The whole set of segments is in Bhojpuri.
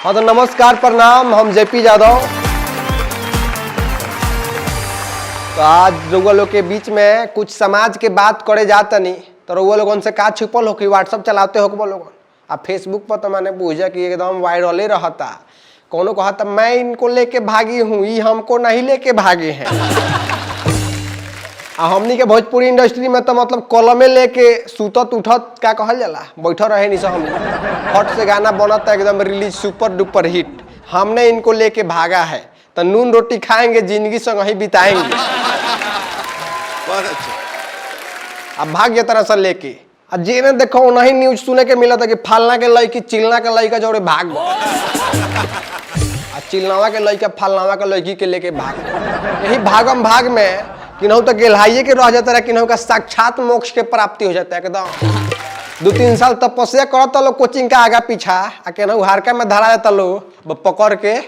हाँ तो नमस्कार प्रणाम, हम जेपी यादव। तो आज रउआ लोग के बीच में कुछ समाज के बात करे जाता नहीं तो रउआ लोगन से का छुपल हो कि व्हाट्सअप चलाते हो कि लोगन आ फेसबुक पर तो मैंने पूछा कि एकदम वायरले रहता। कोनो कहता मैं इनको लेके भागी हूँ, ये हमको नहीं लेके भागे हैं। हमनी के भोजपुरी इंडस्ट्री में तो मतलब कलमे लेके सुतत उठत का कहल जाला, बैठा रहे नहीं हम फट से गाना बनता एकदम रिलीज सुपर डुपर हिट। हमने इनको लेके भागा है तो नून रोटी खाएंगे, जिंदगी संग ही बिताएंगे। अब भाग्य तरह से लेके जेने देखो नहीं न्यूज सुने के मिला था कि फालना के लड़की चिलना के लड़का जोड़े भाग चिलनावा के लड़का फालनावा के लड़की के लेके भाग। यही भागम भाग में किन्हू तो गेलहाइए के रह जाता है, किन्हू का साक्षात मोक्ष के प्राप्ति हो जाता है एकदम। 2-3 साल तपस्या करता लोग कोचिंग का आगा पीछा आ केनहू हारका में धरा जाता लोग पकड़ के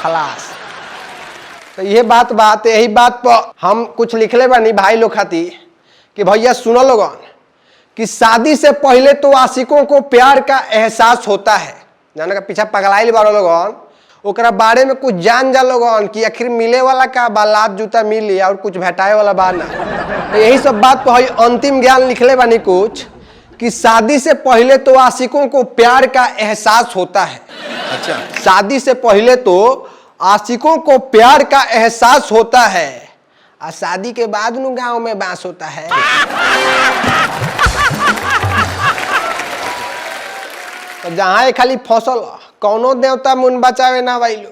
खलास। तो यही बात यही बात पर हम कुछ लिखले बानी भाई लोग खातिर कि भैया सुनो लोगन कि शादी से पहले तो आशिकों को प्यार का एहसास होता है। जाने का पीछा पगलाइल बारो लोगन ओकरा बारे में कुछ जान जा लोगन कि आखिर मिले वाला का बालात जूता मिली और कुछ भेटाए वाला बा ना। तो यही सब बात पर अंतिम ज्ञान लिखले बानी कुछ कि शादी से पहले तो आशिकों को प्यार का एहसास होता है। अच्छा, शादी से पहले तो आशिकों को प्यार का एहसास होता है और शादी के बाद नु गांव में बांस होता है। तो जहाँ खाली फसल कौनो देवता मुन बचावे ना वाइलो।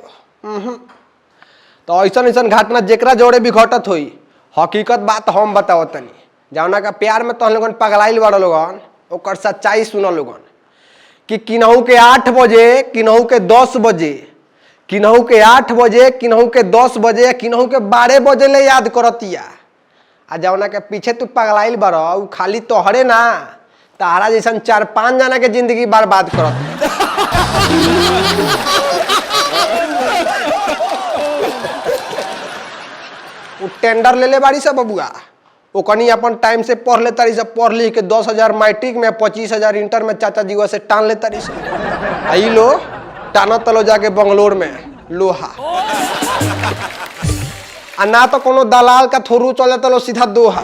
तो ऐसा घटना जेकरा जोड़े भी घटत हुई हकीकत बात हम बताओ तनी। जौना का प्यार में तो लोगन पगलाइल बड़ लोगन ओकर सच्चाई सुनो लोगन कि किन्हू के 8 बजे, किन्हू के 10 बजे, किन्हू के 8 बजे, किन्हू के 10 बजे, किन्हू के 12 बजे ले याद करतिया। आ जौना के पीछे तू पगलाइल बड़ उ खाली तोहरे ना तारा जैसा 4-5 जना के जिंदगी बर्बाद करत। उ टेंडर ले ले बाड़ी सब बबुआ ओकनी अपन टाइम से पढ़ ले तारी सब, पढ़ ली के 10,000 मैट्रिक में 25,000 इंटर में चाचा जीवा से टान ले तारी सब। आई लो टाना तलो जाके बंगलोर में लोहा आ ना तो कोनो दलाल का थोरू चले तलो सीधा दोहा।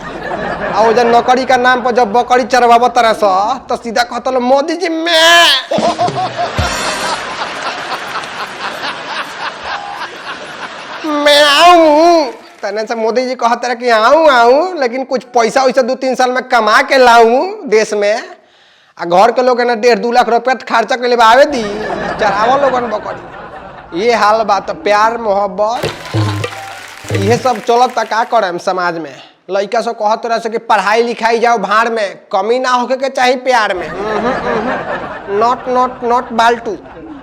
और जब नौकरी का नाम पर जब बकरी चरवाव तरह से तो सीधा कहता लो मोदी जी मैं आऊं। तने से मोदी जी कहते रहे कि आऊं लेकिन कुछ पैसा वैसा 2-3 साल में कमा के लाऊं देश में। आ घर के लोग 1.5-2 लाख रुपया खर्चा के लिए आवे दी चरावा लोगन बकरी। ये हाल बात प्यार मोहब्बत ये सब चलत का करे समाज में। लड़का सब कहत रह से कि पढ़ाई लिखाई जाओ भाड़ में, कमी ना होके के चाहिए प्यार में। नॉट बाल्टू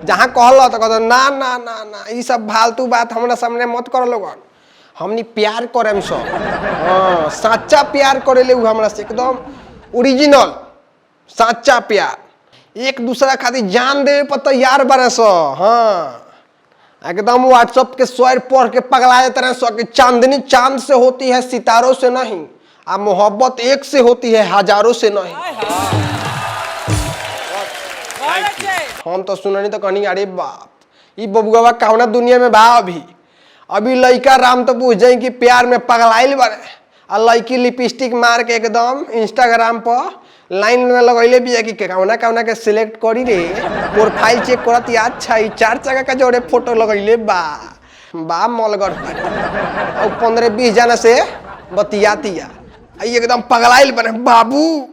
जहाँ कहल तो कहते ना ना ना ना ये सब फालतू बात हमरा सामने मत करो लोगन। हमनी प्यार करे सब, हाँ सच्चा प्यार करे ले हमरा से एकदम ओरिजिनल सच्चा प्यार, एक दूसरा खातिर जान दे पर तैयार बने सो। हाँ एकदम व्हाट्सएप के शेर पढ़ के पगलाए तरह सो कि चांदनी चांद से होती है सितारों से नहीं, आ मोहब्बत एक से होती है हजारों से नहीं। हम तो सुननी तो कहनी अरे बाप ये बबुआ कौना दुनिया में बा। अभी लड़का राम तो पूछ जाए कि प्यार में पगलाइल बने आ लड़की लिपस्टिक मार के एकदम इंस्टाग्राम पर लाइन में लगैले भी है कि कौना कौना के सिलेक्ट करी रे प्रोफाइल चेक करत। अच्छा 4 जगह का जोड़े फोटो लगैले बा मलगर और 15-20 जना से बतियातिया एकदम पगलाइल बने। बाबू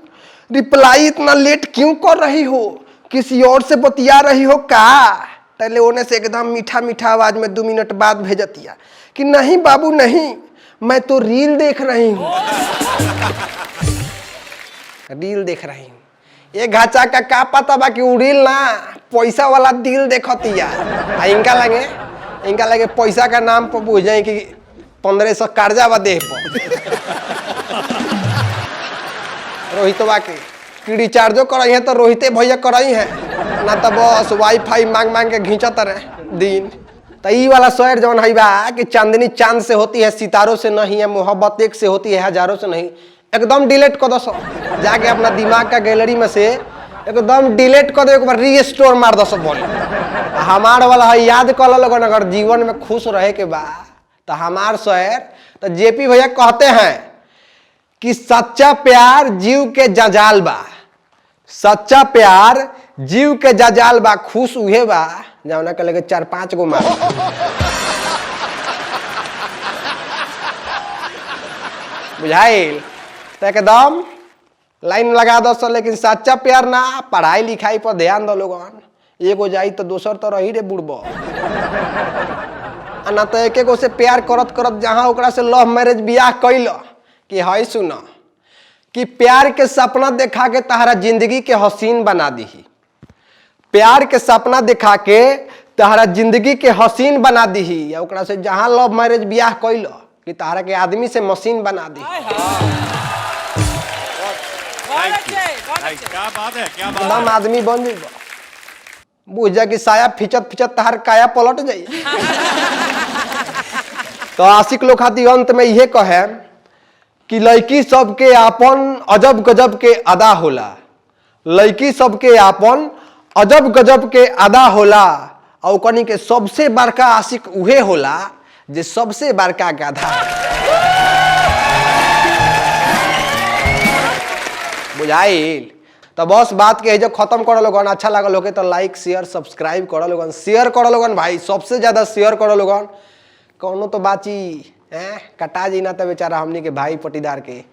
रिप्लाई इतना लेट क्यों कर रही हो, किसी और से बतिया रही हो का? पहले होने से एकदम मीठा मीठा आवाज में 2 मिनट बाद भेजतिया कि नहीं बाबू नहीं मैं तो रील देख रही हूँ। रील देख रही हूँ ये घाचा का का पता बा कि उ रील ना पैसा वाला दिल देखतिया। इनका लगे पैसा का नाम पर बुझ जाए कि 1500 कर्जा बा देह पर। रोहितवा के रिचार्जो कराई है तो रोहिते भैया कराई है ना तो बस वाईफाई मांग मांग के घींचत रहे दिन। तो ये वाला शेर जौन है बा कि चांदनी चांद से होती है सितारों से नहीं है, मोहब्बत एक से होती है हजारों से नहीं। एकदम डिलीट कर दो सब, जाके अपना दिमाग का गैलरी में से एकदम डिलीट कर दो, एक बार रीस्टोर मार दो सब बोले। हमार वाला है याद कर लो, अगर जीवन में खुश रहे के बाद तो हमार शहर तो जेपी भैया कहते हैं कि सच्चा प्यार जीव के जंजाल बा, सच्चा प्यार जीव के जंजाल बा, खुश उहे बा जौना के लगे 4-5 गो मार। बुझाइल तो एकदम लाइन लगा दो सर, लेकिन सच्चा प्यार ना, पढ़ाई लिखाई पर ध्यान दो लोगन, एगो जाई तो दोसर तो रही रे बुड़बो, ना तो एक एगो से प्यार करत करत जहां ओकरा से लव मैरिज बियाह कैल कि हई सुना कि प्यार के सपना देखा के तहरा जिंदगी के हसीन बना दी, प्यार के सपना दिखा के तहरा जिंदगी के हसीन बना दी, या ओकरा से जहां लव मैरिज बियाह कैल कि तहरा के आदमी से मशीन बना दी। क्या बात है, क्या बात एकदम आदमी बन जाइबो, बुझ जा कि साया फिचत फिचत तहर काया पलट जाई। तो आशिक लोग खातिर अंत में यह कहे कि लड़की सबके आपन अजब गजब के अदा होला, लड़की सबके आपन अजब गजब के अदा होला, और कनी के सबसे बड़का आशिक उहे होला जे सबसे बड़का गाधा। बुझाइल तो बस बात के जो खत्म करो लोगन, अच्छा लगा लोगे तो लाइक शेयर सब्सक्राइब करो लोगन, शेयर करो लोगन भाई, सबसे ज्यादा शेयर करो लोगन, कौनो तो बाची कटा जी ना तो बेचारा हमनी के भाई पटीदार के।